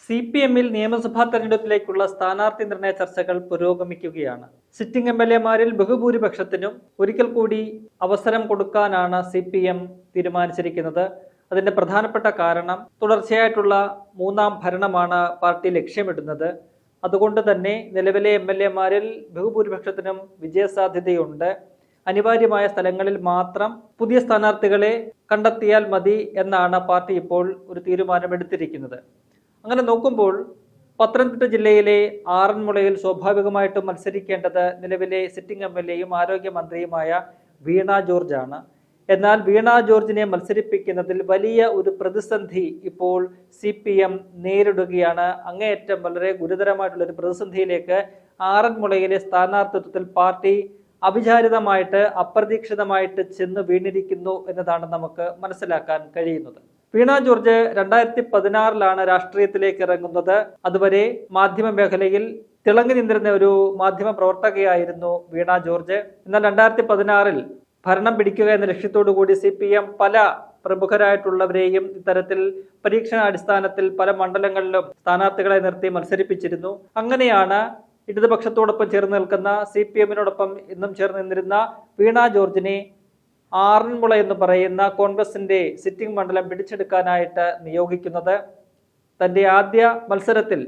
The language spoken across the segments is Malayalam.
CPM-ൽ നിയമസഭാ തെരഞ്ഞെടുപ്പിലേക്കുള്ള സ്ഥാനാർത്ഥി നിർണയ ചർച്ചകൾ പുരോഗമിക്കുകയാണ്. സിറ്റിംഗ് MLA-മാരിൽ ബഹുഭൂരിപക്ഷത്തിനും ഒരിക്കൽ കൂടി അവസരം കൊടുക്കാനാണ് CPM തീരുമാനിച്ചിരിക്കുന്നത്. അതിന്റെ പ്രധാനപ്പെട്ട കാരണം തുടർച്ചയായിട്ടുള്ള മൂന്നാം ഭരണമാണ് പാർട്ടി ലക്ഷ്യമിടുന്നത്. അതുകൊണ്ട് തന്നെ നിലവിലെ MLA-മാരിൽ ബഹുഭൂരിപക്ഷത്തിനും വിജയസാധ്യതയുണ്ട്. അനിവാര്യമായ സ്ഥലങ്ങളിൽ മാത്രം പുതിയ സ്ഥാനാർത്ഥികളെ കണ്ടെത്തിയാൽ മതി എന്നാണ് പാർട്ടി ഇപ്പോൾ ഒരു തീരുമാനമെടുത്തിരിക്കുന്നത്. അങ്ങനെ നോക്കുമ്പോൾ പത്തനംതിട്ട ജില്ലയിലെ ആറന്മുളയിൽ സ്വാഭാവികമായിട്ടും മത്സരിക്കേണ്ടത് നിലവിലെ സിറ്റിംഗ് MLA-യും ആരോഗ്യമന്ത്രിയുമായ വീണ ജോർജ് ആണ്. എന്നാൽ വീണ ജോർജിനെ മത്സരിപ്പിക്കുന്നതിൽ വലിയ ഒരു പ്രതിസന്ധി ഇപ്പോൾ CPM നേരിടുകയാണ്. അങ്ങേയറ്റം വളരെ ഗുരുതരമായിട്ടുള്ള ഒരു പ്രതിസന്ധിയിലേക്ക് ആറന്മുളയിലെ സ്ഥാനാർത്ഥിത്വത്തിൽ പാർട്ടി അവിചാരിതമായിട്ട് അപ്രതീക്ഷിതമായിട്ട് ചെന്ന് വീണിരിക്കുന്നു എന്നതാണ് നമുക്ക് മനസ്സിലാക്കാൻ കഴിയുന്നത്. വീണ ജോർജ് 2016 രാഷ്ട്രീയത്തിലേക്ക് ഇറങ്ങുന്നത്. അതുവരെ മാധ്യമ മേഖലയിൽ തിളങ്ങി നിന്നിരുന്ന ഒരു മാധ്യമ പ്രവർത്തകയായിരുന്നു വീണ ജോർജ്. എന്നാൽ 2016 ഭരണം പിടിക്കുക എന്ന ലക്ഷ്യത്തോടു കൂടി CPM പല പ്രമുഖരായിട്ടുള്ളവരെയും ഇത്തരത്തിൽ പരീക്ഷണാടിസ്ഥാനത്തിൽ പല മണ്ഡലങ്ങളിലും സ്ഥാനാർത്ഥികളെ നിർത്തി മത്സരിപ്പിച്ചിരുന്നു. അങ്ങനെയാണ് ഇടതുപക്ഷത്തോടൊപ്പം ചേർന്ന് നിൽക്കുന്ന CPM-നോടൊപ്പം ഇന്നും ചേർന്ന് നിന്നിരുന്ന വീണ ജോർജിനെ ആറന്മുള എന്ന് പറയുന്ന കോൺഗ്രസിന്റെ സിറ്റിംഗ് മണ്ഡലം പിടിച്ചെടുക്കാനായിട്ട് നിയോഗിക്കുന്നത്. തന്റെ ആദ്യ മത്സരത്തിൽ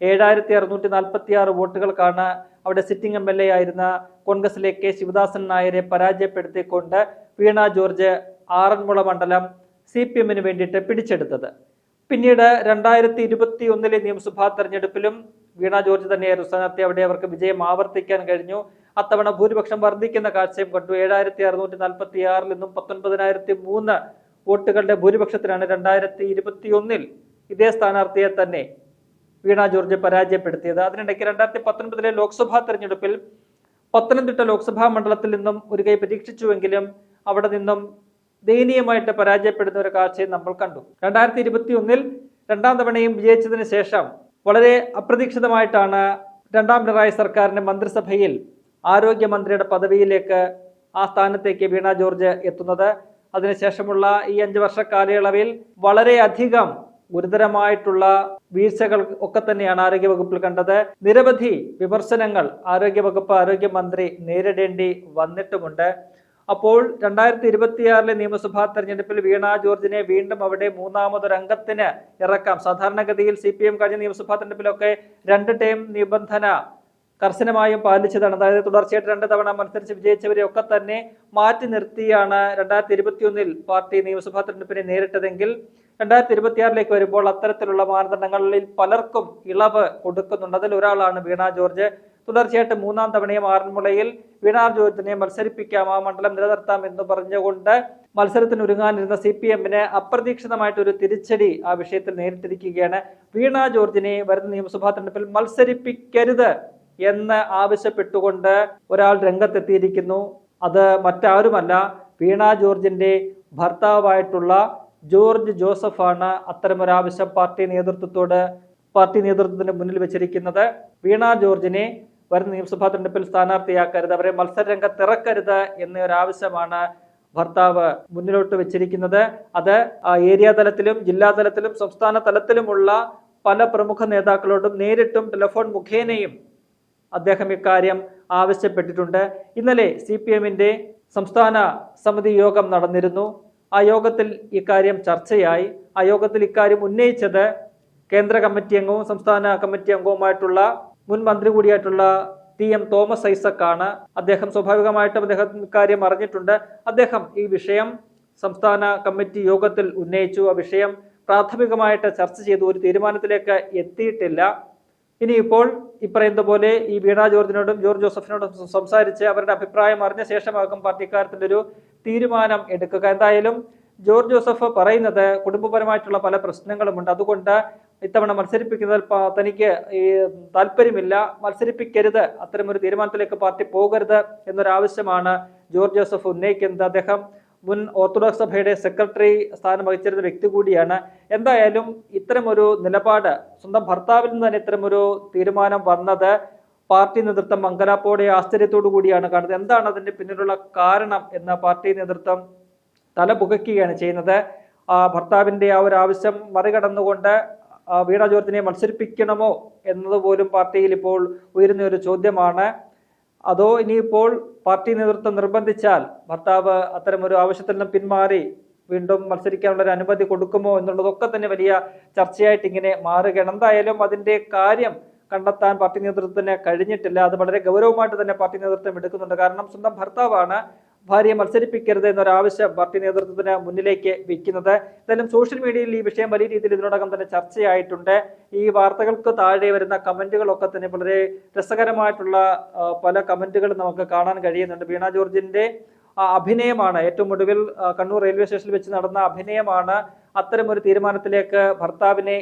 7646 വോട്ടുകൾക്കാണ് അവിടെ സിറ്റിംഗ് MLA ആയിരുന്ന കോൺഗ്രസിലെ K. ശിവദാസൻ നായരെ പരാജയപ്പെടുത്തിക്കൊണ്ട് വീണ ജോർജ് ആറന്മുള മണ്ഡലം CPM-ന് വേണ്ടിയിട്ട് പിടിച്ചെടുത്തത്. പിന്നീട് 2021 നിയമസഭാ തെരഞ്ഞെടുപ്പിലും വീണ ജോർജ് തന്നെയായിരുന്നു സ്ഥാനാർത്ഥി. അവിടെ അവർക്ക് വിജയം ആവർത്തിക്കാൻ കഴിഞ്ഞു. അത്തവണ ഭൂരിപക്ഷം വർദ്ധിക്കുന്ന കാഴ്ചയും കണ്ടു. 7646 നിന്നും 19003 വോട്ടുകളുടെ ഭൂരിപക്ഷത്തിലാണ് 2021 ഇതേ സ്ഥാനാർത്ഥിയെ തന്നെ വീണ ജോർജ് പരാജയപ്പെടുത്തിയത്. അതിനിടയ്ക്ക് 2019 ലോക്സഭാ തെരഞ്ഞെടുപ്പിൽ പത്തനംതിട്ട ലോക്സഭാ മണ്ഡലത്തിൽ നിന്നും ഒരു കൈ പരീക്ഷിച്ചുവെങ്കിലും അവിടെ നിന്നും ദയനീയമായിട്ട് പരാജയപ്പെടുന്ന ഒരു കാഴ്ചയും നമ്മൾ കണ്ടു. 2021 രണ്ടാം തവണയും വിജയിച്ചതിന് ശേഷം വളരെ അപ്രതീക്ഷിതമായിട്ടാണ് രണ്ടാം പിണറായി സർക്കാരിന്റെ മന്ത്രിസഭയിൽ ആരോഗ്യമന്ത്രിയുടെ പദവിയിലേക്ക് ആ സ്ഥാനത്തേക്ക് വീണ ജോർജ് എത്തുന്നത്. അതിനുശേഷമുള്ള ഈ 5 വർഷ കാലയളവിൽ വളരെയധികം ഗുരുതരമായിട്ടുള്ള വീഴ്ചകൾ ഒക്കെ തന്നെയാണ് ആരോഗ്യവകുപ്പിൽ കണ്ടത്. നിരവധി വിമർശനങ്ങൾ ആരോഗ്യമന്ത്രി നേരിടേണ്ടി വന്നിട്ടുമുണ്ട്. അപ്പോൾ 2026 നിയമസഭാ തെരഞ്ഞെടുപ്പിൽ വീണ ജോർജിനെ വീണ്ടും അവിടെ മൂന്നാമതൊരംഗത്തിന് ഇറക്കാം. സാധാരണഗതിയിൽ CPM കഴിഞ്ഞ നിയമസഭാ തെരഞ്ഞെടുപ്പിലൊക്കെ 2 ടേം നിബന്ധന കർശനമായും പാലിച്ചതാണ്. അതായത് തുടർച്ചയായിട്ട് 2 തവണ മത്സരിച്ച് വിജയിച്ചവരെ ഒക്കെ തന്നെ മാറ്റി നിർത്തിയാണ് 2021 പാർട്ടി നിയമസഭാ തെരഞ്ഞെടുപ്പിനെ നേരിട്ടതെങ്കിൽ 2026 വരുമ്പോൾ അത്തരത്തിലുള്ള മാനദണ്ഡങ്ങളിൽ പലർക്കും ഇളവ് കൊടുക്കുന്നുണ്ട്. അതിൽ ഒരാളാണ് വീണ ജോർജ്. തുടർച്ചയായിട്ട് 3ാം തവണയും ആറന്മുളയിൽ വീണ ജോർജിനെ മത്സരിപ്പിക്കാം, ആ മണ്ഡലം നിലനിർത്താം എന്ന് പറഞ്ഞുകൊണ്ട് മത്സരത്തിനൊരുങ്ങാനിരുന്ന CPM-ന് അപ്രതീക്ഷിതമായിട്ടൊരു തിരിച്ചടി ആ വിഷയത്തിൽ നേരിട്ടിരിക്കുകയാണ്. വീണ ജോർജിനെ വരുന്ന നിയമസഭാ തെരഞ്ഞെടുപ്പിൽ മത്സരിപ്പിക്കരുത് എന്ന് ആവശ്യപ്പെട്ടുകൊണ്ട് ഒരാൾ രംഗത്തെത്തിയിരിക്കുന്നു. അത് മറ്റാരുമല്ല, വീണ ജോർജിന്റെ ഭർത്താവായിട്ടുള്ള ജോർജ് ജോസഫാണ് അത്തരമൊരാവശ്യം പാർട്ടി നേതൃത്വത്തിന് മുന്നിൽ വെച്ചിരിക്കുന്നത്. വീണ ജോർജിനെ വരുന്ന നിയമസഭാ തെരഞ്ഞെടുപ്പിൽ സ്ഥാനാർത്ഥിയാക്കരുത്, അവരെ മത്സരരംഗത്തിറക്കരുത് എന്നൊരാവശ്യമാണ് ഭർത്താവ് മുന്നിലോട്ട് വെച്ചിരിക്കുന്നത്. അത് ഏരിയ തലത്തിലും ജില്ലാ തലത്തിലും സംസ്ഥാന തലത്തിലുമുള്ള പല പ്രമുഖ നേതാക്കളോടും നേരിട്ടും ടെലിഫോൺ മുഖേനയും അദ്ദേഹം ഇക്കാര്യം ആവശ്യപ്പെട്ടിട്ടുണ്ട്. ഇന്നലെ CPM-ന്റെ സംസ്ഥാന സമിതി യോഗം നടന്നിരുന്നു. ആ യോഗത്തിൽ ഇക്കാര്യം ചർച്ചയായി. ആ യോഗത്തിൽ ഇക്കാര്യം ഉന്നയിച്ചത് കേന്ദ്ര കമ്മിറ്റി അംഗവും സംസ്ഥാന കമ്മിറ്റി അംഗവുമായിട്ടുള്ള മുൻ മന്ത്രി കൂടിയായിട്ടുള്ള TM തോമസ് ഐസക് ആണ്. അദ്ദേഹം സ്വാഭാവികമായിട്ടും ഇക്കാര്യം അറിഞ്ഞിട്ടുണ്ട്. അദ്ദേഹം ഈ വിഷയം സംസ്ഥാന കമ്മിറ്റി യോഗത്തിൽ ഉന്നയിച്ചു. ആ വിഷയം പ്രാഥമികമായിട്ട് ചർച്ച ചെയ്തു. ഒരു തീരുമാനത്തിലേക്ക് എത്തിയിട്ടില്ല. ഇനിയിപ്പോൾ പറയുന്ന പോലെ ഈ വീണ ജോർജിനോടും ജോർജ് ജോസഫിനോടും സംസാരിച്ച് അവരുടെ അഭിപ്രായം അറിഞ്ഞ ശേഷമാകും പാർട്ടിക്കാര്യത്തിൻ്റെ ഒരു തീരുമാനം എടുക്കുക. എന്തായാലും ജോർജ് ജോസഫ് പറയുന്നത് കുടുംബപരമായിട്ടുള്ള പല പ്രശ്നങ്ങളുമുണ്ട്, അതുകൊണ്ട് ഇത്തവണ മത്സരിപ്പിക്കുന്നതിൽ തനിക്ക് താല്പര്യമില്ല, മത്സരിപ്പിക്കരുത്, അത്തരമൊരു തീരുമാനത്തിലേക്ക് പാർട്ടി പോകരുത് എന്നൊരാവശ്യമാണ് ജോർജ് ജോസഫ് ഉന്നയിക്കുന്നത്. അദ്ദേഹം മുൻ ഓർത്തഡോക്സ് സഭയുടെ സെക്രട്ടറി സ്ഥാനം വഹിച്ചിരുന്ന വ്യക്തി കൂടിയാണ്. എന്തായാലും ഇത്തരമൊരു നിലപാട് സ്വന്തം ഭർത്താവിൽ നിന്ന് തന്നെ ഇത്തരമൊരു തീരുമാനം വന്നത് പാർട്ടി നേതൃത്വം മംഗലാപ്പോടെ ആശ്ചര്യത്തോടു കൂടിയാണ് കാണുന്നത്. എന്താണ് അതിന്റെ പിന്നിലുള്ള കാരണം എന്ന് പാർട്ടി നേതൃത്വം തല പുകയ്ക്കുകയാണ് ചെയ്യുന്നത്. ഭർത്താവിന്റെ ആ ഒരു ആവശ്യം മറികടന്നുകൊണ്ട് വീണ ജോർജിനെ മത്സരിപ്പിക്കണമോ എന്നതുപോലും പാർട്ടിയിൽ ഇപ്പോൾ ഉയരുന്ന ഒരു ചോദ്യമാണ്. അതോ ഇനിയിപ്പോൾ പാർട്ടി നേതൃത്വം നിർബന്ധിച്ചാൽ ഭർത്താവ് അത്തരമൊരു ആവശ്യത്തിൽ നിന്ന് പിന്മാറി വീണ്ടും മത്സരിക്കാനുള്ള ഒരു അനുമതി കൊടുക്കുമോ എന്നുള്ളതൊക്കെ തന്നെ വലിയ ചർച്ചയായിട്ട് ഇങ്ങനെ മാറുകയാണ്. എന്തായാലും അതിന്റെ കാര്യം കണ്ടെത്താൻ പാർട്ടി നേതൃത്വത്തിന് കഴിഞ്ഞിട്ടില്ല. അത് വളരെ ഗൗരവമായിട്ട് തന്നെ പാർട്ടി നേതൃത്വം എടുക്കുന്നുണ്ട്. കാരണം സ്വന്തം ഭർത്താവാണ് ഭാര്യയെ മത്സരിപ്പിക്കരുത് എന്നൊരാവശ്യം പാർട്ടി നേതൃത്വത്തിന് മുന്നിലേക്ക് വെക്കുന്നത്. എന്തായാലും സോഷ്യൽ മീഡിയയിൽ ഈ വിഷയം വലിയ രീതിയിൽ ഇതിനോടകം തന്നെ ചർച്ചയായിട്ടുണ്ട്. ഈ വാർത്തകൾക്ക് താഴെ വരുന്ന കമന്റുകളൊക്കെ തന്നെ വളരെ രസകരമായിട്ടുള്ള പല കമന്റുകളും നമുക്ക് കാണാൻ കഴിയുന്നുണ്ട്. വീണ ജോർജിന്റെ അഭിനയമാണ് ഏറ്റവും ഒടുവിൽ കണ്ണൂർ റെയിൽവേ സ്റ്റേഷനിൽ വെച്ച് നടന്ന അഭിനയമാണ് അത്തരം ഒരു തീരുമാനത്തിലേക്ക് ഭർത്താവിനെ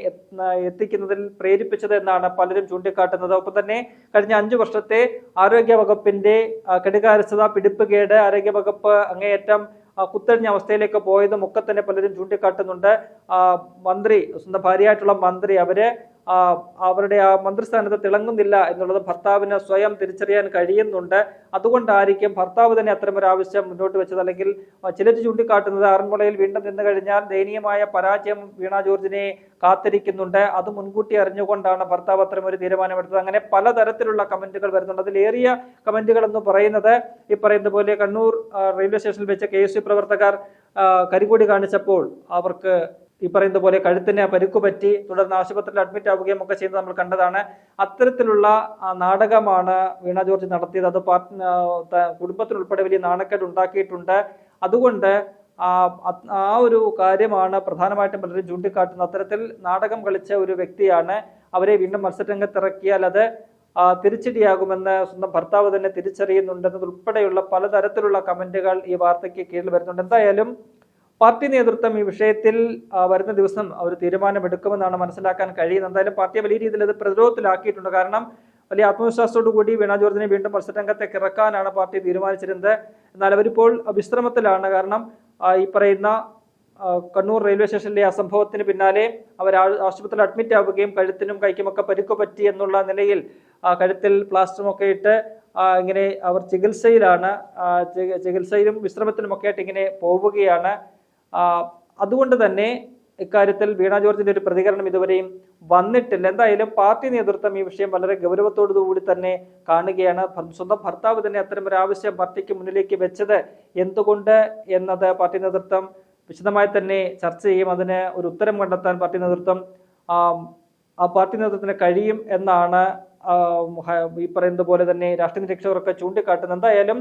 എത്തിക്കുന്നതിൽ പ്രേരിപ്പിച്ചത് എന്നാണ് പലരും ചൂണ്ടിക്കാട്ടുന്നത്. ഒപ്പം തന്നെ കഴിഞ്ഞ 5 വർഷത്തെ ആരോഗ്യ വകുപ്പിന്റെ കെടുകാര്യസ്ഥത, പിടിപ്പുകേട്, ആരോഗ്യ വകുപ്പ് അങ്ങേയറ്റം കുത്തഴിഞ്ഞ അവസ്ഥയിലേക്ക് പോയതും ഒക്കെ തന്നെ പലരും ചൂണ്ടിക്കാട്ടുന്നുണ്ട്. മന്ത്രി, സ്വന്തം ഭാര്യയായിട്ടുള്ള മന്ത്രി, അവരുടെ ആ മന്ത്രിസ്ഥാനത്ത് തിളങ്ങുന്നില്ല എന്നുള്ളത് ഭർത്താവിന് സ്വയം തിരിച്ചറിയാൻ കഴിയുന്നുണ്ട്. അതുകൊണ്ടായിരിക്കും ഭർത്താവ് തന്നെ അത്തരമൊരു ആവശ്യം മുന്നോട്ട് വെച്ചത്. അല്ലെങ്കിൽ ചിലർ ചൂണ്ടിക്കാട്ടുന്നത് ആറന്മുളയിൽ വീണ്ടും നിന്ന് കഴിഞ്ഞാൽ ദയനീയമായ പരാജയം വീണ ജോർജിനെ കാത്തിരിക്കുന്നുണ്ട്. അത് മുൻകൂട്ടി അറിഞ്ഞുകൊണ്ടാണ് ഭർത്താവ് അത്തരമൊരു തീരുമാനമെടുത്തത്. അങ്ങനെ പലതരത്തിലുള്ള കമന്റുകൾ വരുന്നുണ്ട്. അതിലേറിയ കമന്റുകൾ എന്ന് പറയുന്നത് ഈ പറയുന്ന പോലെ കണ്ണൂർ റെയിൽവേ സ്റ്റേഷനിൽ വെച്ച KSU പ്രവർത്തകർ കരിങ്കൊടി കാണിച്ചപ്പോൾ അവർക്ക് ഈ പറയുന്ന പോലെ കഴുത്തിന് പരുക്കുപറ്റി തുടർന്ന് ആശുപത്രിയിൽ അഡ്മിറ്റ് ആവുകയും ഒക്കെ ചെയ്ത് നമ്മൾ കണ്ടതാണ്. അത്തരത്തിലുള്ള നാടകമാണ് വീണ ജോർജ് നടത്തിയത്. അത് കുടുംബത്തിനുൾപ്പെടെ വലിയ നാണക്കേട് ഉണ്ടാക്കിയിട്ടുണ്ട്. അതുകൊണ്ട് ആ ഒരു കാര്യമാണ് പ്രധാനമായിട്ടും പലരും ചൂണ്ടിക്കാട്ടുന്നത്. അത്തരത്തിൽ നാടകം കളിച്ച ഒരു വ്യക്തിയാണ്. അവരെ വീണ്ടും മത്സരരംഗത്തിറക്കിയാൽ അത് തിരിച്ചടിയാകുമെന്ന് സ്വന്തം ഭർത്താവ് തന്നെ തിരിച്ചറിയുന്നുണ്ടെന്നതുൾപ്പെടെയുള്ള പലതരത്തിലുള്ള കമന്റുകൾ ഈ വാർത്തയ്ക്ക് കീഴിൽ വരുന്നുണ്ട്. എന്തായാലും പാർട്ടി നേതൃത്വം ഈ വിഷയത്തിൽ വരുന്ന ദിവസം ഒരു തീരുമാനമെടുക്കുമെന്നാണ് മനസ്സിലാക്കാൻ കഴിയുന്നത്. എന്തായാലും പാർട്ടിയെ വലിയ രീതിയിൽ അത് പ്രതിരോധത്തിലാക്കിയിട്ടുണ്ട്. കാരണം വലിയ ആത്മവിശ്വാസത്തോടു കൂടി വീണ ജോർജിനെ വീണ്ടും മത്സരരംഗത്തേക്ക് ഇറക്കാനാണ് പാർട്ടി തീരുമാനിച്ചിരുന്നത്. എന്നാൽ അവരിപ്പോൾ വിശ്രമത്തിലാണ്. കാരണം ഈ പറയുന്ന കണ്ണൂർ റെയിൽവേ സ്റ്റേഷനിലെ ആ സംഭവത്തിന് പിന്നാലെ അവർ ആശുപത്രിയിൽ അഡ്മിറ്റ് ആവുകയും കഴുത്തിനും കൈക്കുമൊക്കെ പരിക്കു പറ്റി എന്നുള്ള നിലയിൽ കഴുത്തിൽ പ്ലാസ്റ്ററുമൊക്കെ ഇട്ട് ഇങ്ങനെ അവർ ചികിത്സയിലാണ്. ചികിത്സയിലും വിശ്രമത്തിനുമൊക്കെ ആയിട്ട് ഇങ്ങനെ പോവുകയാണ്. അതുകൊണ്ട് തന്നെ ഇക്കാര്യത്തിൽ വീണ ജോർജിന്റെ ഒരു പ്രതികരണം ഇതുവരെയും വന്നിട്ടില്ല. എന്തായാലും പാർട്ടി നേതൃത്വം ഈ വിഷയം വളരെ ഗൗരവത്തോടുകൂടി തന്നെ കാണുകയാണ്. സ്വന്തം ഭർത്താവ് തന്നെ അത്തരം ഒരു ആവശ്യം പാർട്ടിക്ക് മുന്നിലേക്ക് വെച്ചത് എന്തുകൊണ്ട് എന്നത് പാർട്ടി നേതൃത്വം വിശദമായി തന്നെ ചർച്ച ചെയ്യും. അതിന് ഒരു ഉത്തരം കണ്ടെത്താൻ പാർട്ടി നേതൃത്വത്തിന് കഴിയും എന്നാണ് ഈ പറയുന്നത് പോലെ തന്നെ രാഷ്ട്രീയ നിരീക്ഷകരൊക്കെ ചൂണ്ടിക്കാട്ടുന്നത്. എന്തായാലും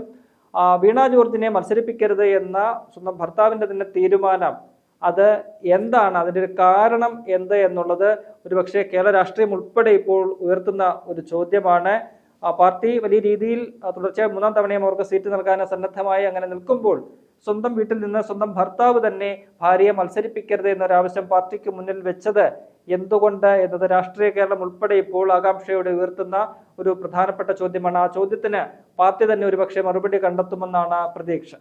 വീണ ജോർജിനെ മത്സരിപ്പിക്കരുത് എന്ന സ്വന്തം ഭർത്താവിന്റെ തന്നെ തീരുമാനം, അത് എന്താണ്, അതിന്റെ ഒരു കാരണം എന്ത് എന്നുള്ളത് ഒരുപക്ഷെ കേരള രാഷ്ട്രീയം ഉൾപ്പെടെ ഇപ്പോൾ ഉയർത്തുന്ന ഒരു ചോദ്യമാണ്. പാർട്ടി വലിയ രീതിയിൽ തുടർച്ചയായി 3ാം തവണയും അവർക്ക് സീറ്റ് നൽകാൻ സന്നദ്ധമായി അങ്ങനെ നിൽക്കുമ്പോൾ സ്വന്തം വീട്ടിൽ നിന്ന് സ്വന്തം ഭർത്താവ് തന്നെ ഭാര്യയെ മത്സരിപ്പിക്കരുത് എന്നൊരാവശ്യം പാർട്ടിക്ക് മുന്നിൽ വെച്ചത് എന്തുകൊണ്ട് എന്നത് രാഷ്ട്രീയ കേരളം ഉൾപ്പെടെ ഇപ്പോൾ ആകാംക്ഷയോടെ ഉയർത്തുന്ന ഒരു പ്രധാനപ്പെട്ട ചോദ്യമാണ്. ആ ചോദ്യത്തിന് പാർട്ടി തന്നെ ഒരുപക്ഷെ മറുപടി കണ്ടെത്തുമെന്നാണ് പ്രതീക്ഷ.